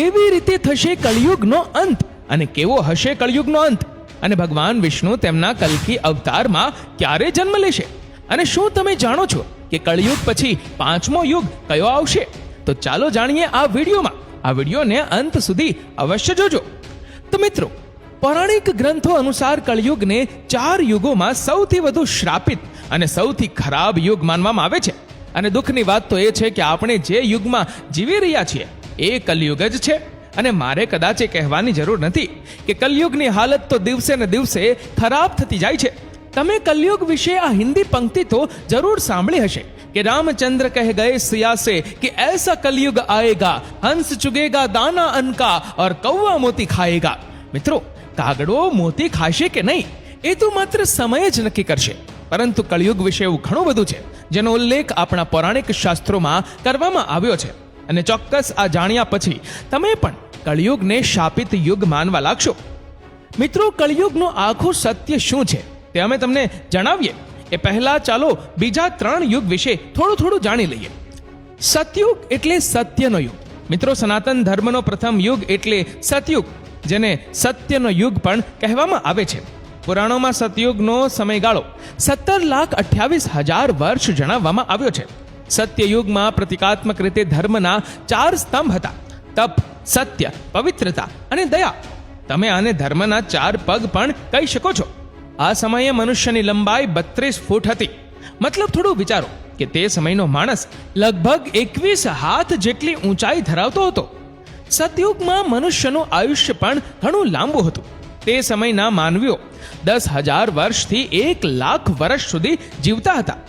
એવી રીતે થશે કળિયુગનો અંત. અને કેવો હશે કળિયુગનો અંત? અને ભગવાન વિષ્ણુ તેમના કલ્કી અવતારમાં ક્યારે જન્મ લેશે? અને શું તમે જાણો છો કે કળિયુગ પછી 5મો યુગ કયો આવશે? તો ચાલો જાણીએ આ વિડીયોમાં. આ વિડીયોને અંત સુધી અવશ્ય જોજો. તો મિત્રો, પૌરાણિક ગ્રંથો અનુસાર કળિયુગને 4 યુગોમાં સૌથી વધુ શ્રાપિત અને સૌથી ખરાબ યુગ માનવામાં આવે છે. અને દુઃખની વાત તો એ છે કે આપણે જે યુગમાં જીવી રહ્યા છીએ એ કલયુગ જ છે. અને મારે કદાચ એ કહેવાની જરૂર નથી કે કલયુગની હાલત તો દિવસે ને દિવસે ખરાબ થતી જાય છે. તમે કલયુગ વિશે આ હિન્દી પંક્તિ તો જરૂર સાંભળી હશે કે રામચંદ્ર કહે ગયે સિયા સે કે ऐसा कलयुग आएगा, हंस चुगेगा दाना अनका और कौवा मोती खाएगा. મિત્રો, કાગડો મોતી ખાશે કે નહીં એ તો માત્ર સમય જ નક્કી કરશે. પરંતુ કળિયુગ વિશે એવું ઘણું બધું છે જેનો ઉલ્લેખ આપણા પૌરાણિક શાસ્ત્રોમાં કરવામાં આવ્યો છે. અને ચોક્કસ આ જાણ્યા પછી તમે પણ કળિયુગને શાપિત યુગ માનવા લાગશો. મિત્રો, કળિયુગનું આખું સત્ય શું છે તે અમે તમને જણાવીએ એ પહેલા ચાલો બીજા 3 યુગ વિશે થોડું જાણી લઈએ. સતયુગ એટલે સત્યનો યુગ. મિત્રો, સનાતન ધર્મનો પ્રથમ યુગ એટલે સતયુગ, જેને સત્યનો યુગ પણ કહેવામાં આવે છે. પુરાણોમાં સતયુગનો સમયગાળો 17,28,000 વર્ષ જણાવવામાં આવ્યો છે. સત્યયુગમાં પ્રતિકાત્મક રીતે ધર્મના 4 સ્તંભ હતા: તપ, સત્ય, પવિત્રતા અને દયા. તમે આને ધર્મના 4 પગ પણ કહી શકો છો. આ સમયે મનુષ્યની લંબાઈ 32 ફૂટ હતી. મતલબ થોડું વિચારો કે તે સમયનો માણસ લગભગ 21 હાથ જેટલી ઊંચાઈ ધરાવતો હતો. સતયુગમાં મનુષ્યનું આયુષ્ય પણ ઘણું લાંબુ હતું. તે સમયના માનવીઓ 10,000 વર્ષથી 1,00,000 વર્ષ સુધી જીવતા હતા.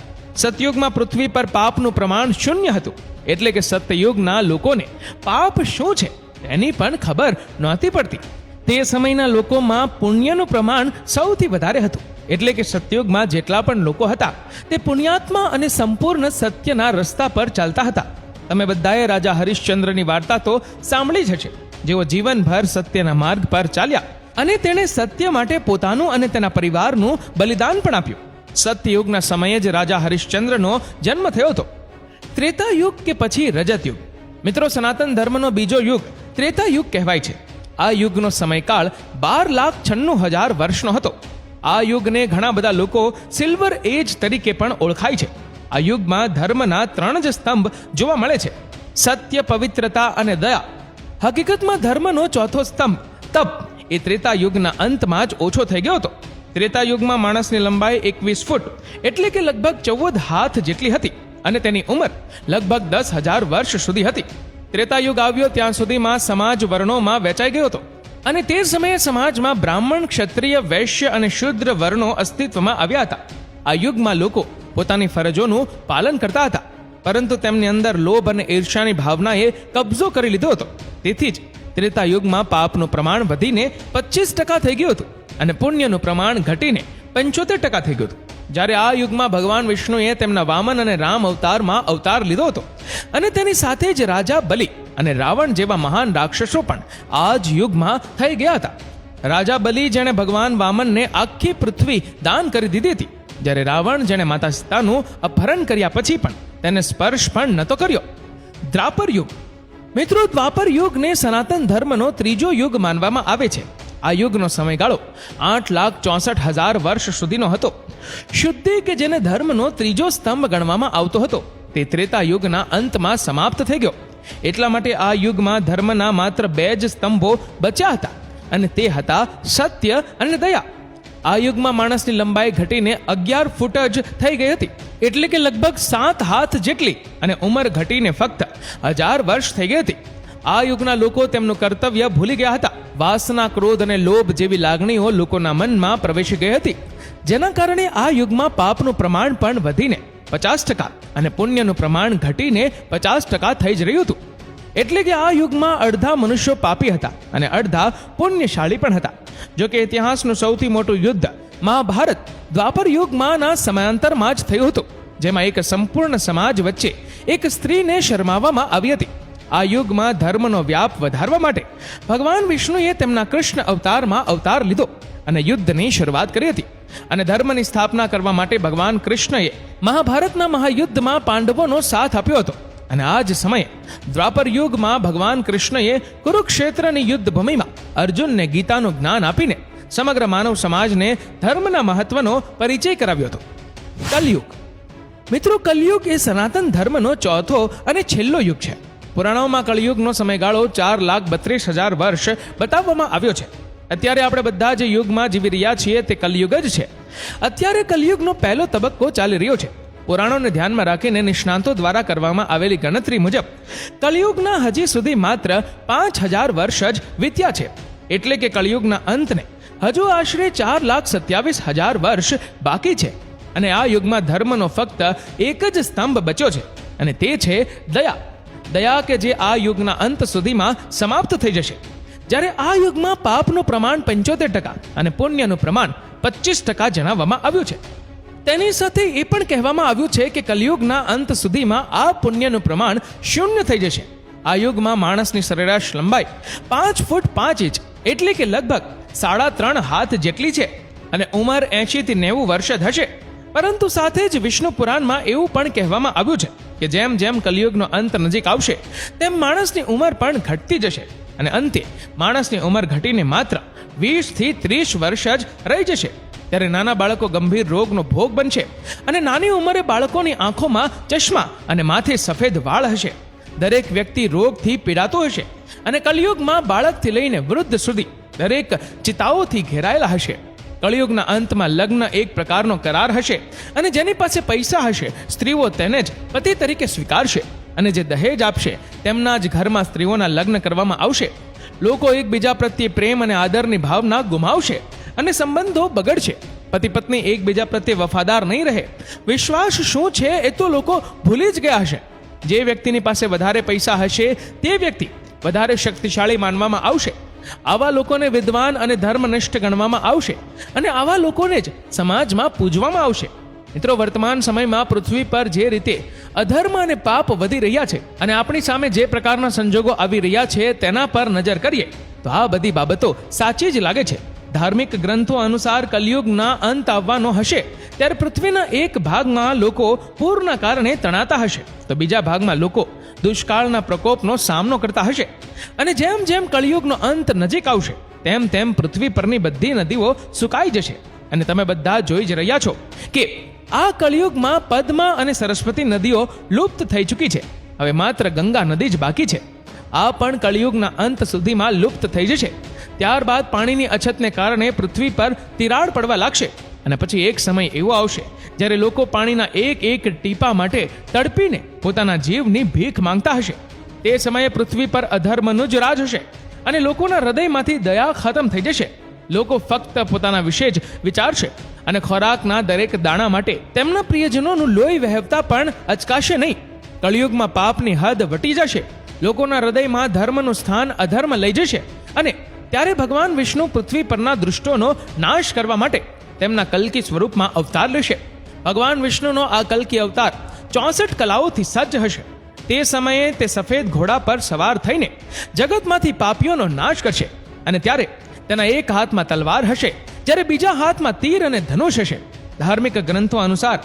સતયુગમાં પૃથ્વી પર પાપનું પ્રમાણ 0 હતું. એટલે કે સતયુગના લોકોને પાપ શું છે એની પણ ખબર નહોતી પડતી. તે સમયના લોકોમાં પુણ્યનું પ્રમાણ સૌથી વધારે હતું. એટલે કે સતયુગમાં જેટલા પણ લોકો હતા તે પુણ્યાત્મા અને સંપૂર્ણ સત્યના રસ્તા પર ચાલતા હતા. તમે બધાએ રાજા હરિશ્ચંદ્રની વાર્તા તો સાંભળી જ હશે, જેઓ જીવનભર સત્યના માર્ગ પર ચાલ્યા અને તેણે સત્ય માટે પોતાનું અને તેના પરિવારનું બલિદાન પણ આપ્યું. સત્યયુગના સમયે જ રાજા હરિશ્ચંદ્રનો જન્મ થયો હતો. ત્રેતાયુગ કે પછી રજતયુગ. મિત્રો, સનાતન ધર્મનો બીજો યુગ ત્રેતાયુગ કહેવાય છે. આ યુગનો સમયકાળ 12,96,000 વર્ષનો હતો. આ યુગને ઘણા બધા લોકો સિલ્વર એજ તરીકે પણ ઓળખાય છે. આ યુગમાં ધર્મના 3 જ સ્તંભ જોવા મળે છે: સત્ય, પવિત્રતા અને દયા. હકીકતમાં ધર્મનો ચોથો સ્તંભ તપ એ ત્રેતાયુગના અંતમાં જ ઓછો થઈ ગયો હતો. ત્રેતાયુગમાં માણસની લંબાઈ 21 ફૂટ એટલે કે લગભગ 14 હાથ જેટલી હતી અને તેની ઉંમર લગભગ 10,000 વર્ષ સુધી હતી. ત્રેતાયુગ આવ્યો ત્યાં સુધીમાં સમાજ વર્ણોમાં વહેંચાઈ ગયો હતો અને તે સમયે સમાજમાં બ્રાહ્મણ, ક્ષત્રિય, વૈશ્ય અને શૂદ્ર વર્ણો અસ્તિત્વમાં આવ્યા હતા. આ યુગમાં લોકો પોતાની ફરજોનું પાલન કરતા હતા, પરંતુ તેમની અંદર લોભ અને ઈર્ષ્યાની ભાવનાએ કબજો કરી લીધો હતો. તેથી જ ત્રેતાયુગમાં પાપનું પ્રમાણ વધીને 25% થઈ ગયું હતું અને પુણ્યનું પ્રમાણ ઘટીને 75% થઈ ગયું હતું. જ્યારે આ યુગમાં ભગવાન વિષ્ણુએ તેમના વામન અને રામ અવતારમાં અવતાર લીધો હતો અને તેની સાથે જ રાજા બલિ અને રાવણ જેવા મહાન રાક્ષસો પણ આ જ યુગમાં થઈ ગયા હતા. રાજા બલિ, જેણે ભગવાન વામનને આખી પૃથ્વી દાન કરી દીધી હતી, જ્યારે રાવણ, જેણે માતા સીતાનું અપહરણ કર્યા પછી પણ તેને સ્પર્શ પણ નહોતો કર્યો. દ્વાપર યુગ. મિત્રો, દ્વાપર યુગને સનાતન ધર્મનો ત્રીજો યુગ માનવામાં આવે છે. આ યુગનો સમયગાળો 8,64,000 વર્ષ સુધીનો હતો. શુદ્ધિ, કે જેને ધર્મનો ત્રીજો સ્તંભ ગણવામાં આવતો હતો, તે ત્રેતા યુગના અંતમાં સમાપ્ત થઈ ગયો. એટલા માટે આ યુગમાં ધર્મના માત્ર 2 જ સ્તંભો બચ્યા હતા અને તે હતા સત્ય અને દયા. આ યુગમાં માણસની લંબાઈ ઘટીને 11 ફૂટ જ થઈ ગઈ હતી, એટલે કે લગભગ 7 હાથ જેટલી, અને ઉંમર ઘટીને ફક્ત 1000 વર્ષ થઈ ગઈ હતી. આ યુગના લોકો તેમનું કર્તવ્ય ભૂલી ગયા હતા. વાસના, ક્રોધ અને લોભ જેવી લાગણીઓ લોકોના મનમાં પ્રવેશી ગઈ હતી, જેના કારણે આ યુગમાં પાપનું પ્રમાણ પણ વધીને 50% અને પુણ્યનું પ્રમાણ ઘટીને 50% થઈ જ રહ્યું હતું. એટલે કે આ યુગમાં અડધા મનુષ્યો પાપી હતા અને અડધા પુણ્યશાળી પણ હતા. જો કે ઇતિહાસનું સૌથી મોટું યુદ્ધ મહાભારત દ્વાપર યુગમાંના સમયાંતરમાં જ થયું હતું, જેમાં એક સંપૂર્ણ સમાજ વચ્ચે એક સ્ત્રીને શરમાવવામાં આવી હતી. આ યુગમાં ધર્મનો વ્યાપ વધારવા માટે ભગવાન વિષ્ણુએ તેમના કૃષ્ણ અવતારમાં અવતાર લીધો અને યુદ્ધની શરૂઆત કરી હતી. અને ધર્મની સ્થાપના કરવા માટે ભગવાન કૃષ્ણએ મહાભારતના મહાયુદ્ધમાં પાંડવોનો સાથ આપ્યો હતો. અને આ જ સમયે દ્વાપર યુગમાં ભગવાન કૃષ્ણએ કુરુક્ષેત્રની યુદ્ધ ભૂમિમાં અર્જુનને ગીતાનું જ્ઞાન આપીને સમગ્ર માનવ સમાજને ધર્મના મહત્વનો પરિચય કરાવ્યો હતો. કલયુગ. મિત્રો, કલયુગ એ સનાતન ધર્મનો ચોથો અને છેલ્લો યુગ છે. પુરાણોમાં કળયુગનો સમયગાળો 4,32,000 વર્ષ બતાવવામાં આવ્યો છે. અત્યારે આપણે બધા જે યુગમાં જીવી રહ્યા છીએ તે કલયુગ જ છે. અત્યારે કલયુગનો પહેલો તબક્કો ચાલી રહ્યો છે. પુરાણોને ધ્યાનમાં રાખીને નિષ્ણાંતો દ્વારા કરવામાં આવેલી ગણતરી મુજબ કલયુગના હજી સુધી માત્ર 5,000 વર્ષ જ વીત્યા છે. એટલે કે કલયુગના અંતને હજુ આશરે 4,27,000 વર્ષ બાકી છે. અને આ યુગમાં ધર્મનો ફક્ત એક જ સ્તંભ બચ્યો છે, અને તે છે દયા. દયા કે જે આ યુગના અંત સુધીમાં સમાપ્ત થઈ જશે. જ્યારે આ યુગમાં પાપનું પ્રમાણ 75% અને પુણ્યનું પ્રમાણ 25% જણાવવામાં આવ્યું છે. તેની સાથે એ પણ કહેવામાં આવ્યું છે કે કલયુગના અંત સુધીમાં આ પુણ્યનું પ્રમાણ 0 થઈ જશે. આ યુગમાં માણસની સરેરાશ લંબાઈ 5 ફૂટ 5 ઇંચ એટલે કે લગભગ 3.5 હાથ જેટલી છે, અને ઉંમર 80 થી 90 વર્ષ જ હશે. પરંતુ સાથે જ વિષ્ણુ પુરાણમાં એવું પણ કહેવામાં આવ્યું છે કે જેમ જેમ કલયુગનો અંત નજીક આવશે તેમ માણસની ઉંમર પણ ઘટતી જશે, અને અંતે માણસની ઉંમર ઘટીને માત્ર 20 થી 30 વર્ષ જ રહી જશે. ત્યારે નાના બાળકો ગંભીર રોગનો ભોગ બનશે, અને નાની ઉંમરે બાળકોની આંખોમાં ચશ્મા અને માથે સફેદ વાળ હશે. દરેક વ્યક્તિ રોગથી પીડાતો હશે, અને કલયુગમાં બાળકથી લઈને વૃદ્ધ સુધી દરેક ચિતાઓથી ઘેરાયેલા હશે. કળિયુગના અંતમાં લગ્ન એક પ્રકારનો કરાર હશે, અને જેની પાસે પૈસા હશે સ્ત્રીઓ તેને જ પતિ તરીકે સ્વીકારશે, અને જે દહેજ આપશે તેમના જ ઘરમાં સ્ત્રીઓના લગ્ન કરવામાં આવશે. લોકો એકબીજા પ્રત્યે પ્રેમ અને આદરની ભાવના ગુમાવશે, અને સંબંધો બગડશે. પતિ પત્ની એકબીજા પ્રત્યે વફાદાર નહીં રહે. વિશ્વાસ શું છે એ તો લોકો ભૂલી જ ગયા હશે. જે વ્યક્તિની પાસે વધારે પૈસા હશે તે વ્યક્તિ વધારે શક્તિશાળી માનવામાં આવશે. આવા લોકોને વિદ્વાન અને ધર્મનિષ્ઠ ગણવામાં આવશે, અને આવા લોકોને જ સમાજમાં પૂજવામાં આવશે. મિત્રો, વર્તમાન સમયમાં પૃથ્વી પર જે રીતે અધર્મ અને પાપ વધી રહ્યા છે, અને આપણી સામે જે પ્રકારના સંજોગો આવી રહ્યા છે તેના પર નજર કરીએ તો આ બધી બાબતો સાચી જ લાગે છે. ધાર્મિક ગ્રંથો અનુસાર કલયુગના અંત આવવાનો હશે ત્યારે પૃથ્વીના એક ભાગમાં લોકો પૂરના કારણે તણાતા હશે, તો બીજા ભાગમાં લોકો દુષ્કાળના પ્રકોપનો સામનો કરતા હશે. અને જેમ જેમ કળિયુગનો અંત નજીક આવશે તેમ તેમ પૃથ્વી પરની બધી નદીઓ સુકાઈ જશે. અને તમે બધા જોઈ જ રહ્યા છો કે આ કળિયુગમાં પદ્મા અને સરસ્વતી નદીઓ લુપ્ત થઈ ચૂકી છે. હવે માત્ર ગંગા નદી જ બાકી છે. આ પણ કળિયુગના અંત સુધીમાં લુપ્ત થઈ જશે. ત્યારબાદ પાણીની અછતને કારણે પૃથ્વી પર તિરાડ પડવા લાગશે, અને પછી એક સમય એવો આવશે જ્યારે લોકો પાણીના એક એક ટીપા માટે તડપીને પોતાના જીવની ભીખ માંગતા હશે. તે સમયે પૃથ્વી પર અધર્મનું જ રાજ હશે, અને લોકોના હૃદયમાંથી દયા ખતમ થઈ જશે. લોકો ફક્ત પોતાના વિશે જ વિચારશે, અને ખોરાકના દરેક દાણા માટે તેમના પ્રિયજનોનું લોહી વહેવતા પણ અચકાશે નહીં. કળિયુગમાં પાપની હદ વટી જશે. લોકોના હૃદયમાં ધર્મનું સ્થાન અધર્મ લઈ જશે, અને ત્યારે ભગવાન વિષ્ણુ પૃથ્વી પરના દુષ્ટોનો નાશ કરવા માટે તેમના કલ્કી સ્વરૂપમાં અવતાર લેશે. ભગવાન વિષ્ણુનો આ કલ્કી અવતાર 64 કલાઓથી સજ્જ હશે. તે સમયે તે સફેદ ઘોડા પર સવાર થઈને જગતમાંથી પાપીઓનો નાશ કરશે, અને ત્યારે તેના એક હાથમાં તલવાર હશે, જ્યારે બીજા હાથમાં તીર અને ધનુષ હશે. ધાર્મિક ગ્રંથો અનુસાર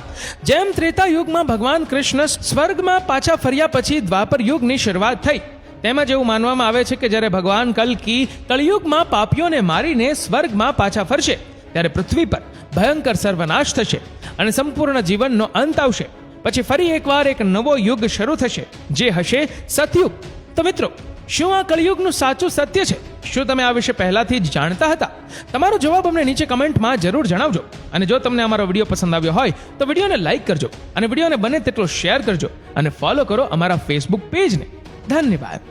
જેમ ત્રેતા યુગમાં ભગવાન કૃષ્ણ સ્વર્ગમાં પાછા ફર્યા પછી દ્વાપર યુગની શરૂઆત થઈ, તેમજ એવું માનવામાં આવે છે કે જ્યારે ભગવાન કલ્કી કળિયુગમાં પાપીઓને મારીને સ્વર્ગમાં પાછા ફરશે ત્યારે પૃથ્વી પર ભયંકર સર્વનાશ થશે, અને સંપૂર્ણ જીવનનો અંત આવશે. પછી ફરી એકવાર એક નવો યુગ શરૂ થશે, જે હશે સતયુગ. તો મિત્રો, શું આ કળિયુગનું સાચું સત્ય છે? શું તમે આ વિશે પહેલાથી જ જાણતા હતા? તમારો જવાબ અમને નીચે કમેન્ટમાં જરૂર જણાવજો. અને જો તમને અમારો વિડીયો પસંદ આવ્યો હોય તો વિડીયોને લાઈક કરજો, અને વિડીયોને બને તેટલો શેર કરજો, અને ફોલો કરો અમારા ફેસબુક પેજને. ધન્યવાદ.